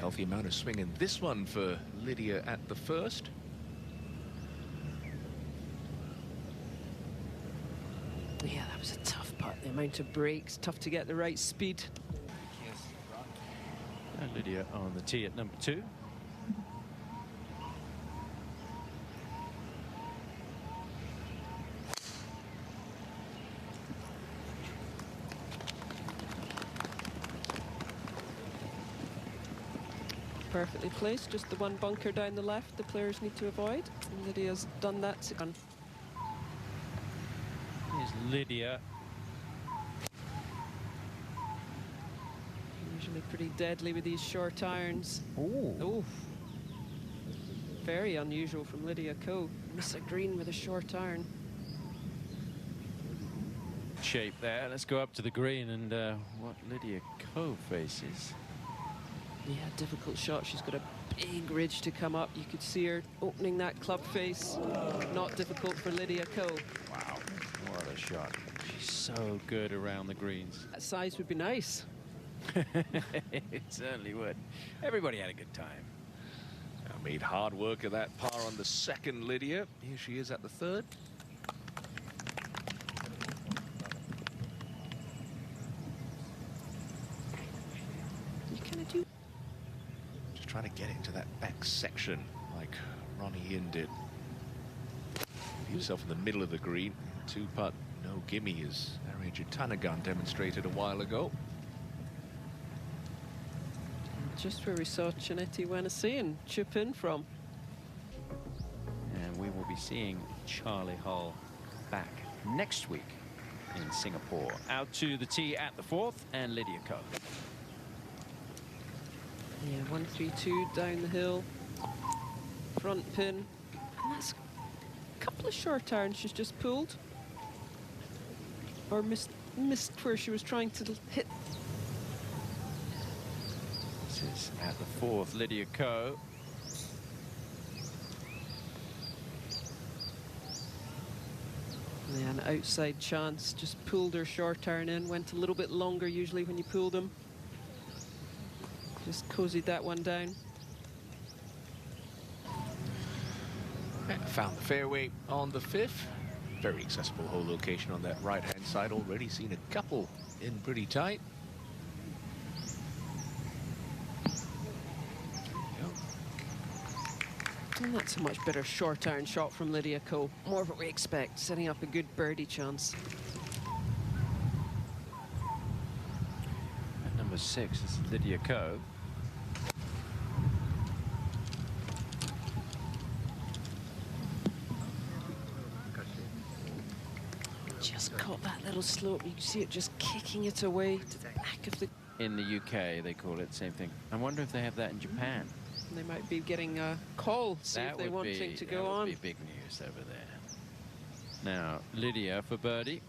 Healthy amount of swing in this one for Lydia at the first. Yeah, that was a tough putt. The amount of breaks, tough to get the right speed. And Lydia on the tee at number 2. Perfectly placed, just the one bunker down the left the players need to avoid. And Lydia's done that. Here's Lydia. Usually pretty deadly with these short irons. Oh. Very unusual from Lydia Ko. Miss a green with a short iron. Shape there. Let's go up to the green and what Lydia Ko faces. Yeah, difficult shot. She's got a big ridge to come up. You could see her opening that club face. Not difficult for Lydia Ko. Wow, what a shot. She's so good around the greens. That size would be nice. It certainly would. Everybody had a good time. Made hard work of that par on the second, Lydia. Here she is at the third. You kind of do. Just trying to get into that back section like Ronnie Yin did. Leave yourself in the middle of the green. 2-putt, no gimme, as Ari Jitanagan demonstrated a while ago. Just where we saw Chinetti Wenassian chip in from. And we will be seeing Charlie Hull back next week in Singapore. Out to the tee at the 4th, and Lydia Ko. Yeah, 1-3-2 down the hill. Front pin. And that's a couple of short irons she's just pulled. Or missed where she was trying to hit. This is at the 4th, Lydia Ko. Yeah, an outside chance. Just pulled her short iron in. Went a little bit longer usually when you pull them. Just cozied that one down. Found the fairway on the 5th. Very accessible hole location on that right-hand side. Already seen a couple in pretty tight. And that's a much better short iron shot from Lydia Ko. More of what we expect, setting up a good birdie chance. At number 6 is Lydia Ko. Just caught that little slope. You can see it just kicking it away to the back of the... In the UK, they call it the same thing. I wonder if they have that in Japan. They might be getting a call, see if they're wanting to go on. That would be big news over there. Now, Lydia for birdie.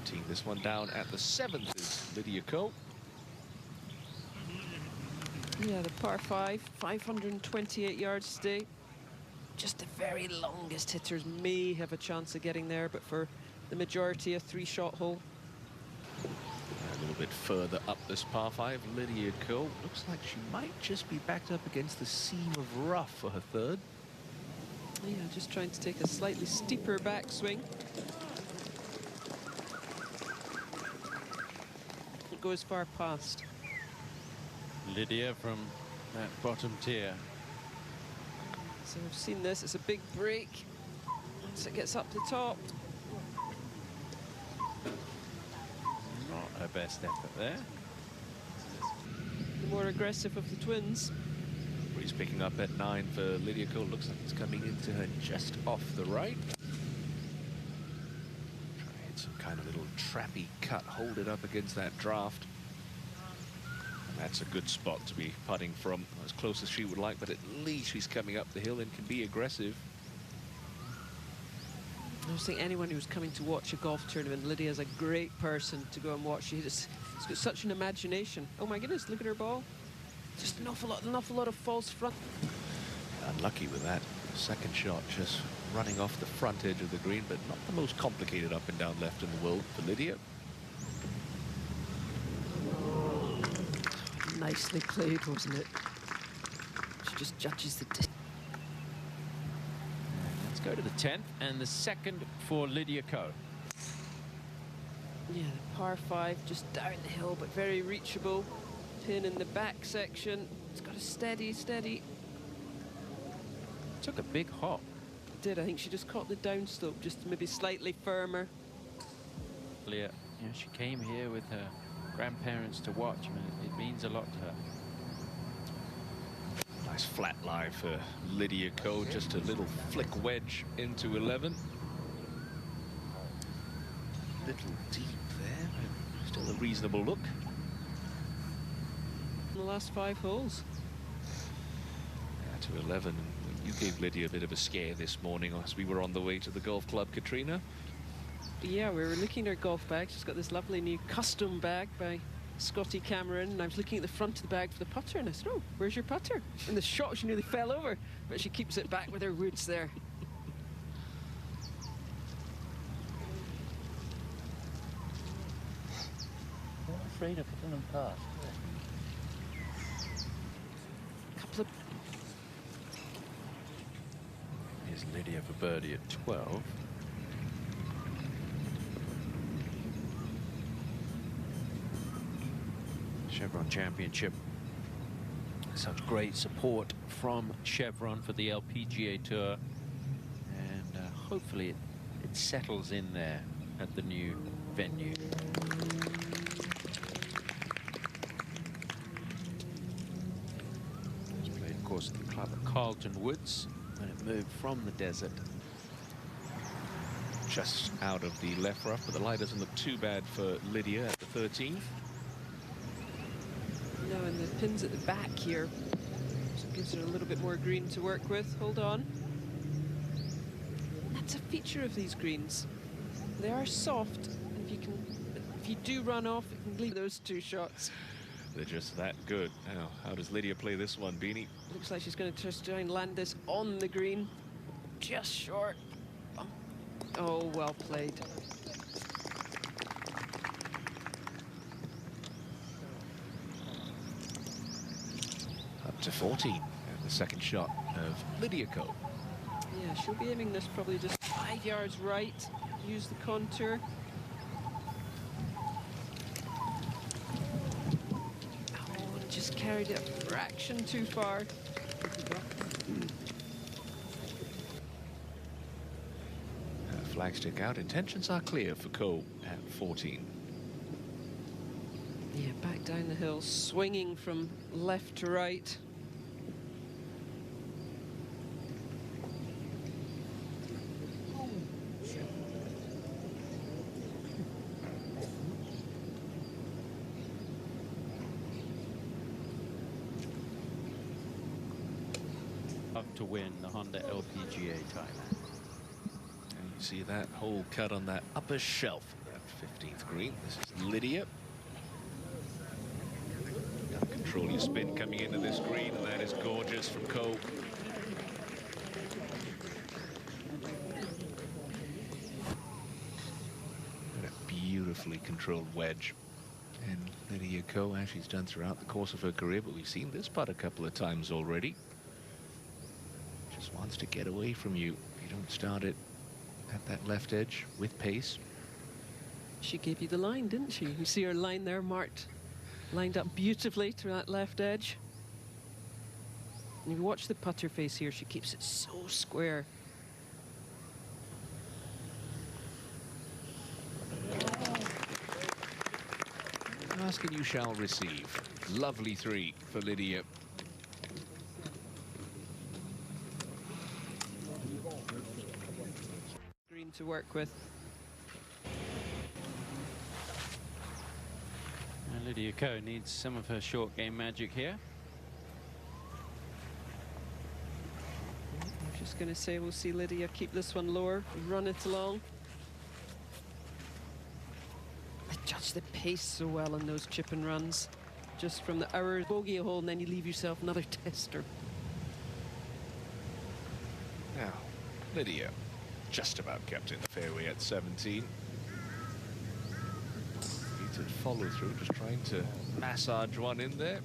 Teeing this one down at the 7th is Lydia Ko. Yeah, the par 5, 528 yards today. Just the very longest hitters may have a chance of getting there, but for the majority, a 3-shot hole. A little bit further up this par 5, Lydia Ko. Looks like she might just be backed up against the seam of rough for her third. Yeah, just trying to take a slightly steeper backswing. It goes far past. Lydia from that bottom tier. So we've seen this, it's a big break. Once it gets up the top. Not her best effort there. The more aggressive of the twins. Breeze picking up at 9 for Lydia Ko. Looks like it's coming into her just off the right. Try to hit some kind of little trappy cut, hold it up against that draft. And that's a good spot to be putting from, as close as she would like, but at least she's coming up the hill and can be aggressive. I was thinking anyone who's coming to watch a golf tournament, Lydia's a great person to go and watch. She's got such an imagination. Oh my goodness, look at her ball. Just an awful lot of false front. Unlucky with that. Second shot just running off the front edge of the green, but not the most complicated up and down left in the world for Lydia. Nicely played, wasn't it? She just judges the distance. Let's go to the 10th and the second for Lydia Ko. Yeah, the par 5 just down the hill, but very reachable. Pin in the back section. It's got a steady. Took a big hop. Did, I think she just caught the downslope, just maybe slightly firmer. Lydia, you know, she came here with her grandparents to watch. I mean, it means a lot to her. Nice flat lie for Lydia Ko, just a little flick wedge into 11. Little deep there, but still a reasonable look. In the last 5 holes. Yeah, to 11. You gave Lydia a bit of a scare this morning as we were on the way to the golf club, Katrina. Yeah, we were looking at her golf bag. She's got this lovely new custom bag by Scotty Cameron, and I was looking at the front of the bag for the putter, and I said, oh, where's your putter? In the shot, she nearly fell over, but she keeps it back with her woods there. I'm afraid of putting them past. Couple of... Here's Lydia for birdie at 12. Chevron Championship. Such great support from Chevron for the LPGA Tour, and hopefully it settles in there at the new venue. It's played, of course, at the club at Carlton Woods when it moved from the desert. Just out of the left rough, but the lie doesn't look too bad for Lydia at the 13th. No, and the pin's at the back here, so it gives her a little bit more green to work with. Hold on. That's a feature of these greens. They are soft, and if you do run off, it can leave those 2 shots. They're just that good. Now, how does Lydia play this one, Beanie? Looks like she's going to just try and land this on the green, just short. Oh, well played. Up to 14, and the second shot of Lydia Ko. Yeah, she'll be aiming this probably just 5 yards right. Use the contour. Oh, just carried it a fraction too far. Flagstick out. Intentions are clear for Ko at 14. Yeah, back down the hill, swinging from left to right. Up to win the Honda LPGA title. And you see that hole cut on that upper shelf, that 15th green. This is Lydia. Control your spin coming into this green, and that is gorgeous from Ko. And a beautifully controlled wedge. And Lydia Ko, as she's done throughout the course of her career, but we've seen this putt a couple of times already. Just wants to get away from you if you don't start it at that left edge with pace. She gave you the line, didn't she? You see her line there marked. Lined up beautifully to that left edge. And if you watch the putter face here, she keeps it so square. Ask and you shall receive. Lovely 3 for Lydia. Green to work with. Lydia Ko needs some of her short game magic here. I'm just going to say we'll see Lydia keep this one lower, run it along. I judge the pace so well on those chip and runs. Just from the hour bogey hole, and then you leave yourself another tester. Lydia just about kept in the fairway at 17. Needed follow through, just trying to massage one in there.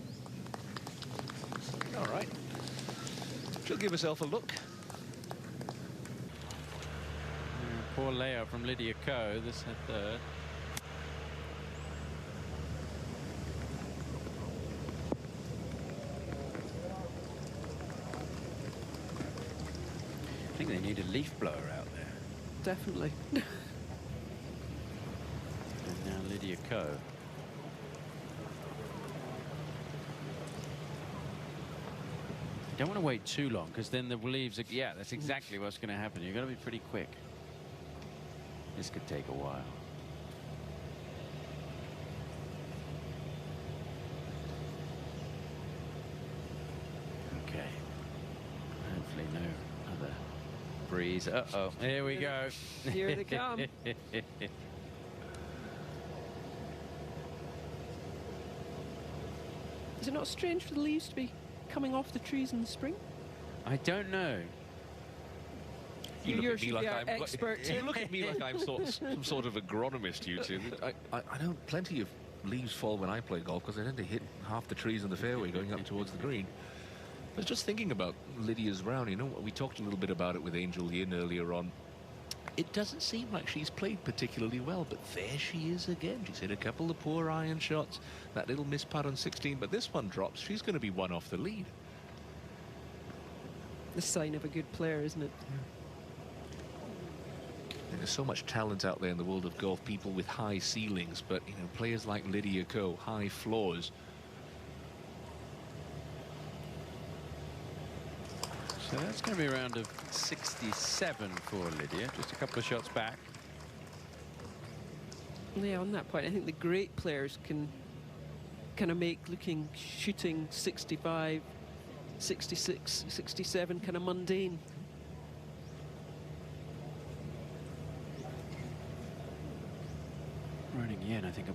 All right. She'll give herself a look. Poor layout from Lydia Ko. This her third. I think they need a leaf blower out there. Definitely. And now Lydia Ko. Don't want to wait too long, because then the leaves are, yeah, that's exactly what's going to happen. You've got to be pretty quick. This could take a while. Okay. Hopefully no other breeze. Uh-oh, here we go. Here they come. Is it not strange for the leaves to be coming off the trees in the spring? I don't know. You You're look at me like I'm expert. you look at me like I'm some sort of agronomist, you two. I know plenty of leaves fall when I play golf because I tend to hit half the trees in the fairway going up towards the green. I was just thinking about Lydia's round. You know, we talked a little bit about it with Angel Yin earlier on. It doesn't seem like she's played particularly well, but there she is again. She's hit a couple of poor iron shots, that little miss putt on 16, but this one drops. She's going to be one off the lead. The sign of a good player, isn't it? And there's so much talent out there in the world of golf, people with high ceilings, but you know, players like Lydia Ko, high floors. So that's going to be a round of 67 for Lydia, just a couple of shots back. Yeah, on that point, I think the great players can kind of make shooting 65, 66, 67 kind of mundane. Running in, I think.